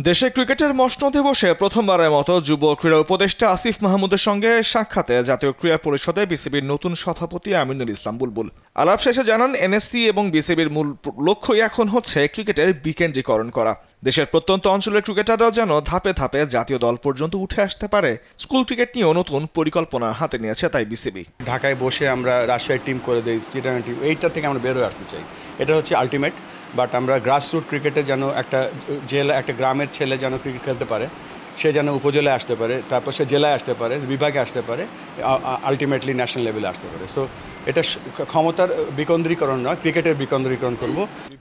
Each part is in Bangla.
দেশে ক্রিকেটের মসনদে বসে প্রথমবারের মতো যুব ক্রীড়া উপদেষ্টা আসিফ মাহমুদের সঙ্গে সাক্ষাতে জাতীয় ক্রীড়া পরিষদে বিসিবির নতুন সভাপতি আমিনুল ইসলাম বুলবুল আলাপ শেষে জানান, এনএসসি এবং বিসিবির মূল লক্ষ্যই এখন হচ্ছে ক্রিকেটের বিকেন্দ্রীকরণ করা। দেশের প্রত্যন্ত অঞ্চলের ক্রিকেটাররাও যেন ধাপে ধাপে জাতীয় দল পর্যন্ত উঠে আসতে পারে, স্কুল ক্রিকেট নিয়েও নতুন পরিকল্পনা হাতে নিয়েছে তাই বিসিবি। ঢাকায় বসে আমরা রাজশাহী টিম করে দিই, চিটাগাং টিম, এইটা থেকে আমরা বেরোয় আসতে চাই। এটা হচ্ছে আলটিমেট। বাট আমরা গ্রাসরুট ক্রিকেটে যেন একটা গ্রামের ছেলে যেন ক্রিকেট খেলতে পারে, সে যেন উপজেলায় আসতে পারে, তারপর সে জেলায় আসতে পারে, বিভাগে আসতে পারে, আলটিমেটলি ন্যাশনাল লেভেলে আসতে পারে। সো এটা ক্ষমতার বিকেন্দ্রীকরণ নয়, ক্রিকেটের বিকেন্দ্রীকরণ করব।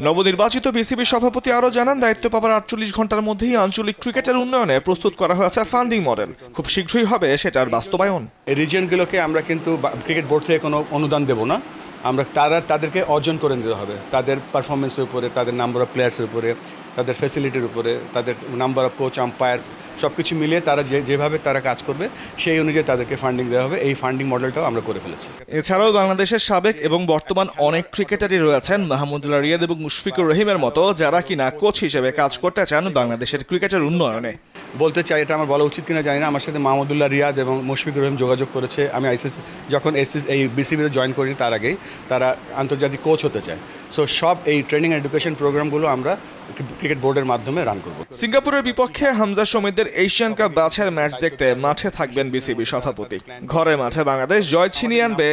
নবনির্বাচিত বিসিবি সভাপতি আরও জানান, দায়িত্ব পাওয়ার 48 ঘন্টার মধ্যেই আঞ্চলিক ক্রিকেটের উন্নয়নে প্রস্তুত করা হয়েছে ফান্ডিং মডেল। খুব শীঘ্রই হবে সেটার বাস্তবায়ন। এই রিজিয়নগুলোকে আমরা কিন্তু ক্রিকেট বোর্ড থেকে কোনো অনুদান দেব না, আমরা তাদেরকে অর্জন করে নিতে হবে, তাদের পারফরমেন্সের উপরে, তাদের নাম্বার অফ প্লেয়ার্সের উপরে, তাদের ফ্যাসিলিটির উপরে, তাদের নাম্বার অফ কোচ, আম্পায়ার, সব কিছু মিলিয়ে তারা যেভাবে তারা কাজ করবে সেই অনুযায়ী তাদেরকে ফান্ডিং দেওয়া হবে। এই ফান্ডিং মডেলটাও আমরা করে ফেলেছি। এছাড়াও বাংলাদেশের সাবেক এবং বর্তমান অনেক ক্রিকেটারই রয়েছেন মাহমুদুল্লাহ রিয়াদ এবং মুশফিকুর রহিমের মতো, যারা কিনা কোচ হিসেবে কাজ করতে চান বাংলাদেশের ক্রিকেটের উন্নয়নে। বলতে চাই, এটা আমার বলা উচিত কিনা জানি না, আমার সাথে মাহমুদুল্লাহ রিয়াদ এবং মুশফিকুর রহিম যোগাযোগ করেছে। আমি যখন এই বিসিবিতে জয়েন করিনি তার আগেই তারা আন্তর্জাতিক কোচ হতে চায়। সো সব এই ট্রেনিং এডুকেশন প্রোগ্রামগুলো আমরা ক্রিকেট বোর্ডের মাধ্যমে রান করব। সিঙ্গাপুরের বিপক্ষে হামজা সমিতদের এশিয়ান কাপ বাছার ম্যাচ দেখতে মাঠে থাকবেন বিসিবি সভাপতি। ঘরে মাঠে বাংলাদেশ জয় ছিনিয়ে আনবে,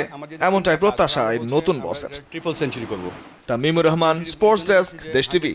এমনটাই প্রত্যাশা এই নতুন বসের। ট্রিপল সেঞ্চুরি করব। তামিমুর রহমান, স্পোর্টস ডেস্ক, দেশ টিভি।